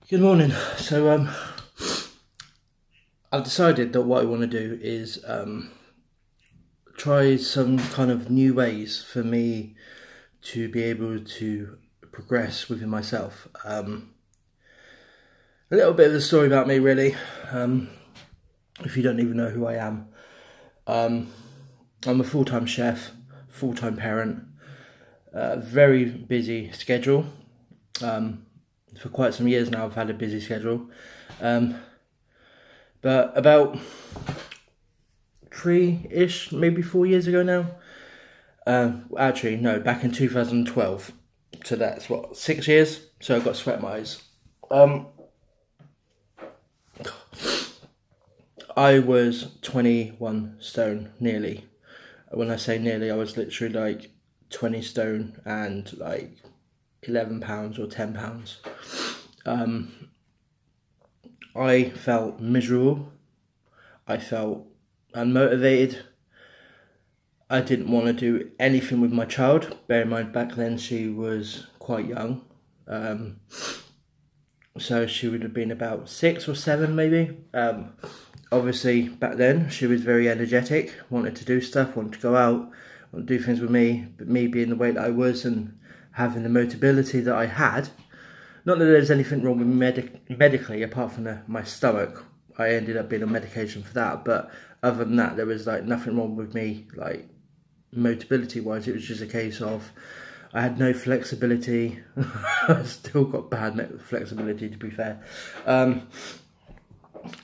Good morning. I've decided that what I want to do is try some kind of new ways for me to be able to progress within myself. A little bit of a story about me, really. If you don't even know who I am, I'm a full-time chef, full-time parent, very busy schedule. For quite some years now, I've had a busy schedule. But about 3-ish, maybe 4 years ago now. Actually, no, back in 2012. So that's what, 6 years? So I got sweat in my eyes. I was 21 stone, nearly. When I say nearly, I was literally like 20 stone and like 11 pounds or 10 pounds. I felt miserable. I felt unmotivated. I didn't want to do anything with my child. Bear in mind, back then she was quite young. So she would have been about 6 or 7 maybe. Obviously, back then she was very energetic, wanted to do stuff, wanted to go out, wanted to do things with me. But me being the way that I was and having the mobility that I had, not that there's anything wrong with me medically, apart from my stomach. I ended up being on medication for that, but other than that, there was like nothing wrong with me, like mobility wise. It was just a case of I had no flexibility. I still got bad flexibility, to be fair.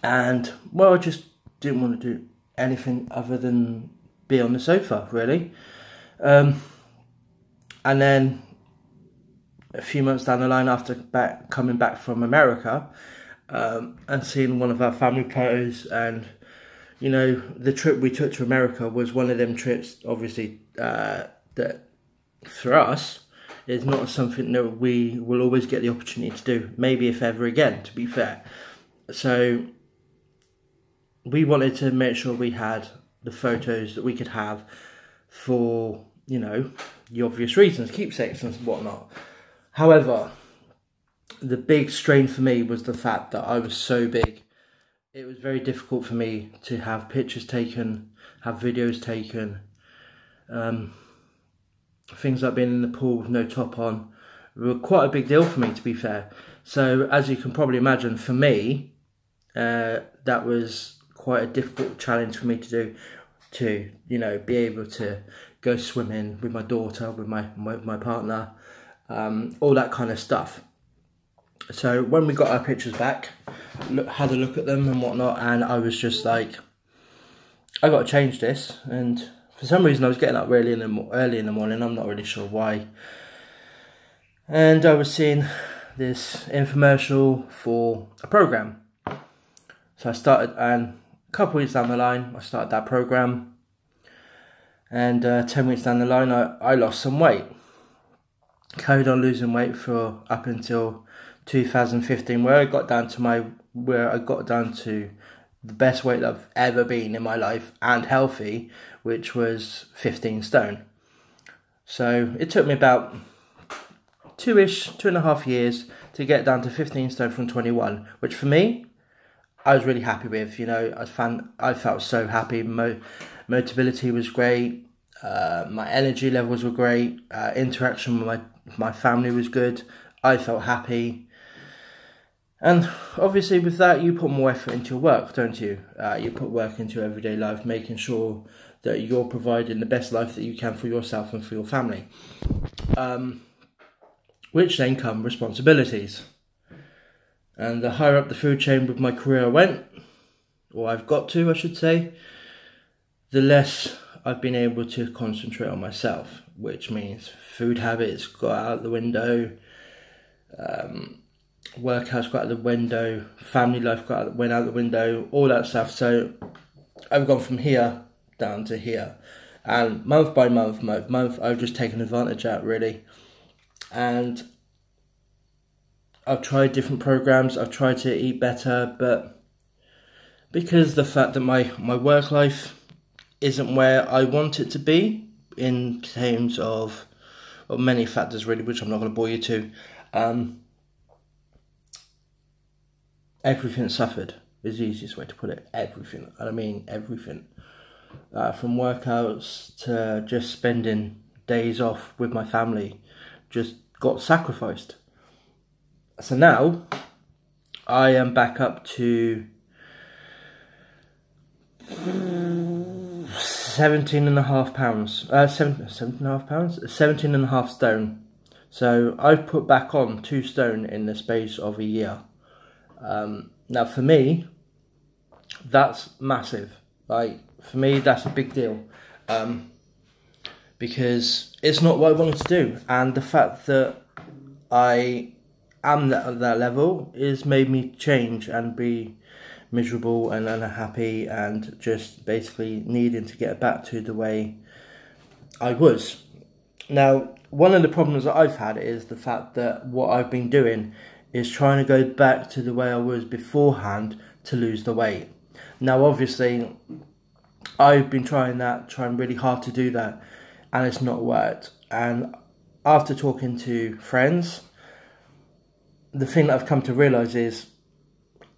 And well, I just didn't want to do anything other than be on the sofa, really. And then a few months down the line, after coming back from America, and seeing one of our family photos, and you know, the trip we took to America was one of them trips, obviously, that for us is not something that we will always get the opportunity to do, maybe if ever again, to be fair. So we wanted to make sure we had the photos that we could have for, you know, the obvious reasons, keepsakes and whatnot. However, the big strain for me was the fact that I was so big. It was very difficult for me to have pictures taken, have videos taken. Things like being in the pool with no top on were quite a big deal for me, to be fair. So as you can probably imagine, for me, that was quite a difficult challenge for me to do, to, you know, be able to go swimming with my daughter, with my partner, all that kind of stuff. So when we got our pictures back, had a look at them and whatnot, and I was just like, I got to change this. And for some reason I was getting up really early in the morning, I'm not really sure why. And I was seeing this infomercial for a program. So I started, and a couple of weeks down the line, I started that program. And 10 weeks down the line, I lost some weight. Carried on losing weight for up until 2015, where I got down to the best weight I've ever been in my life, and healthy, which was 15 stone. So it took me about 2.5 years to get down to 15 stone from 21, which for me, I was really happy with. You know, I felt so happy. Mobility was great. My energy levels were great. Interaction with my family was good. I felt happy. And obviously with that, you put more effort into your work, don't you? You put work into your everyday life, making sure that you're providing the best life that you can for yourself and for your family. Which then come responsibilities. And the higher up the food chain with my career I went, or I've got to, I should say, the less I've been able to concentrate on myself, which means food habits got out the window, workouts got out the window, family life went out the window, all that stuff. So I've gone from here down to here, and month by month, I've just taken advantage of it, really. And I've tried different programs, I've tried to eat better, but because the fact that my work life isn't where I want it to be, in terms of many factors really, which I'm not going to bore you to, everything suffered, is the easiest way to put it. Everything. And I mean everything. From workouts to just spending days off with my family, just got sacrificed. So now I am back up to 17.5 pounds. 17.5 pounds? 17.5 stone. So I've put back on 2 stone in the space of a year. Now for me, that's massive. Like, for me, that's a big deal. Because it's not what I wanted to do. And the fact that I am at that level is made me change and be miserable and unhappy and just basically needing to get back to the way I was. Now, one of the problems that I've had is the fact that what I've been doing is trying to go back to the way I was beforehand to lose the weight. Now, obviously, I've been trying really hard to do that, and it's not worked. And after talking to friends, the thing that I've come to realise is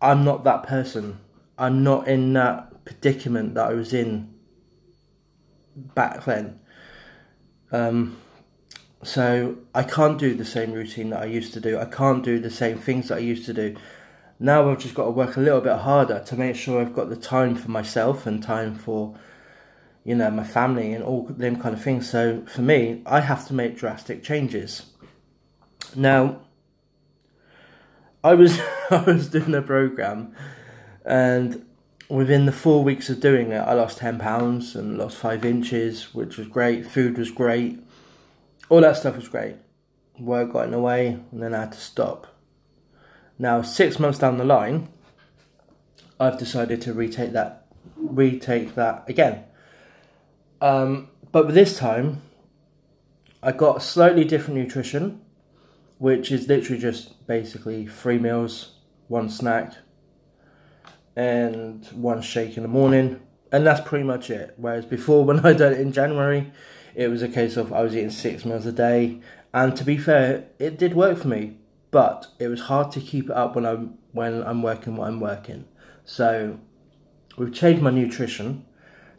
I'm not that person. I'm not in that predicament that I was in back then. So I can't do the same routine that I used to do. I can't do the same things that I used to do. Now I've just got to work a little bit harder to make sure I've got the time for myself and time for, you know, my family and all them kind of things. So for me, I have to make drastic changes. Now, I was doing a program, and within the 4 weeks of doing it, I lost 10 pounds and lost 5 inches, which was great. Food was great. All that stuff was great. Work got in the way, and then I had to stop. Now, 6 months down the line, I've decided to retake that again. But this time, I got slightly different nutrition, which is literally just basically 3 meals, 1 snack, and 1 shake in the morning, and that's pretty much it. Whereas before, when I did it in January, it was a case of I was eating 6 meals a day, and to be fair, it did work for me, but it was hard to keep it up when I'm working what I'm working. So we've changed my nutrition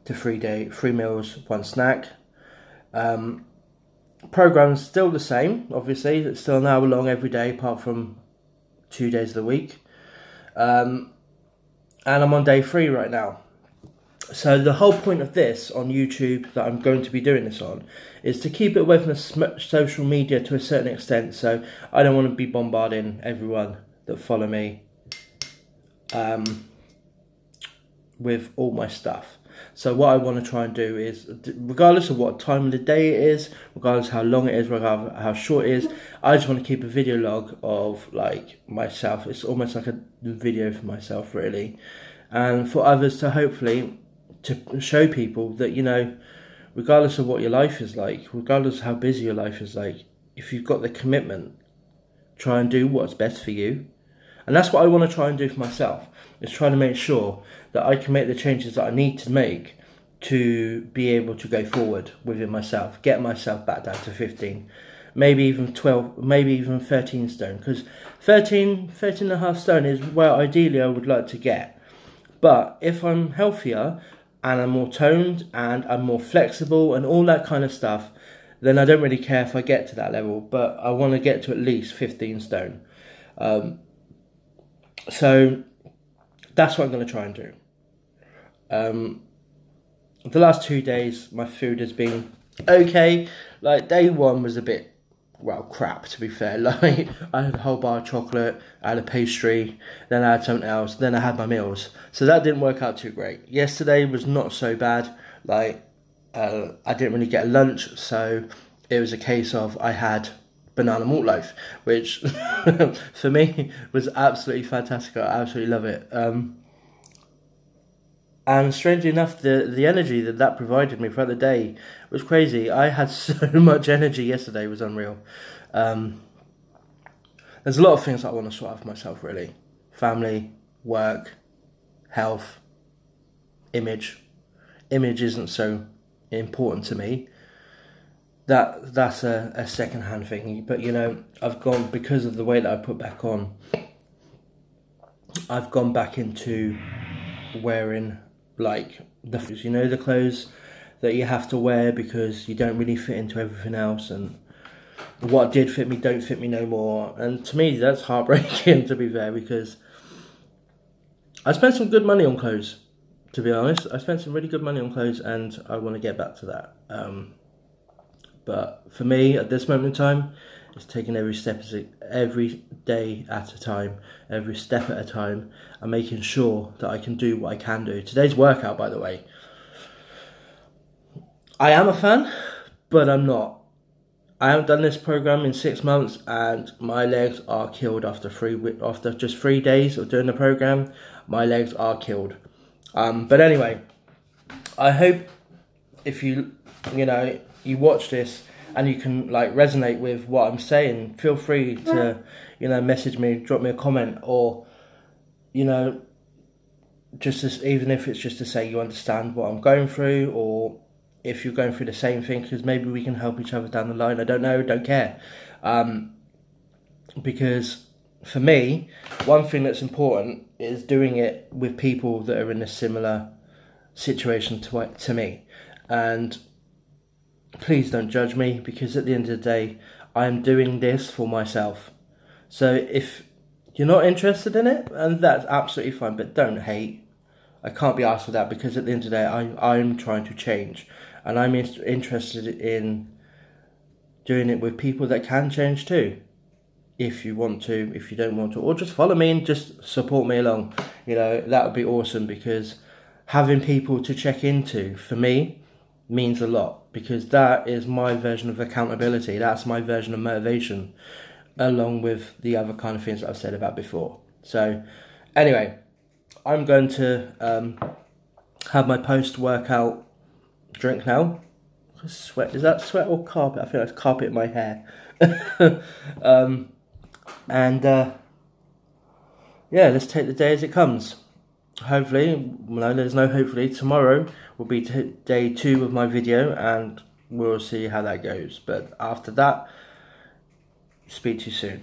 to 3 meals, 1 snack. Program's still the same, obviously. It's still an hour long every day, apart from 2 days of the week. And I'm on day 3 right now. So the whole point of this on YouTube that I'm going to be doing this on is to keep it away from the social media to a certain extent. So I don't want to be bombarding everyone that follow me with all my stuff. So what I want to try and do is, regardless of what time of the day it is, regardless of how long it is, regardless of how short it is, I just want to keep a video log of like myself. It's almost like a video for myself, really, and for others to hopefully to show people that, you know, regardless of what your life is like, regardless of how busy your life is like, if you've got the commitment, try and do what's best for you. And that's what I want to try and do for myself, is try to make sure that I can make the changes that I need to make to be able to go forward within myself, get myself back down to 15, maybe even 12, maybe even 13 stone, because 13.5 stone is where ideally I would like to get. But if I'm healthier and I'm more toned and I'm more flexible and all that kind of stuff, then I don't really care if I get to that level, but I want to get to at least 15 stone. So that's what I'm going to try and do. The last 2 days, my food has been okay. Like, day 1 was a bit, well, crap, to be fair. Like, I had a whole bar of chocolate, I had a pastry, then I had something else, then I had my meals. So that didn't work out too great. Yesterday was not so bad. Like, I didn't really get a lunch, so it was a case of I had banana malt loaf, which for me was absolutely fantastic. I absolutely love it. And strangely enough, the energy that provided me throughout the day was crazy. I had so much energy yesterday, it was unreal. There's a lot of things that I want to sort out for myself, really. Family, work, health, image. Image isn't so important to me. That's a second-hand thing. But, you know, I've gone, because of the weight that I put back on, I've gone back into wearing like the clothes that you have to wear because you don't really fit into everything else, and what did fit me don't fit me no more. And to me, that's heartbreaking, to be fair, because I spent some good money on clothes, to be honest. I spent some really good money on clothes, and I want to get back to that. But for me, at this moment in time, it's taking every day at a time, every step at a time, and making sure that I can do what I can do. Today's workout, by the way, I am a fan, but I'm not. I haven't done this program in 6 months, and my legs are killed after just 3 days of doing the program. My legs are killed. But anyway, I hope if you watch this and you can like resonate with what I'm saying, feel free to message me, drop me a comment, or even if it's just to say you understand what I'm going through, or if you're going through the same thing, because maybe we can help each other down the line. I don't know, don't care. Because for me, one thing that's important is doing it with people that are in a similar situation to me. And please don't judge me, because at the end of the day, I'm doing this for myself. So if you're not interested in it, and that's absolutely fine, but don't hate. I can't be asked for that, because at the end of the day, I'm trying to change. And I'm interested in doing it with people that can change too. If you want to, if you don't want to, or just follow me and just support me along. That would be awesome, because having people to check into, for me, means a lot. Because that is my version of accountability. That's my version of motivation, along with the other kind of things that I've said about before. So, anyway, I'm going to have my post-workout drink now. Sweat, is that sweat or carpet? I think that's carpet in my hair. Yeah, let's take the day as it comes. Hopefully, there's no hopefully, tomorrow will be day 2 of my video, and we'll see how that goes. But after that, speak to you soon.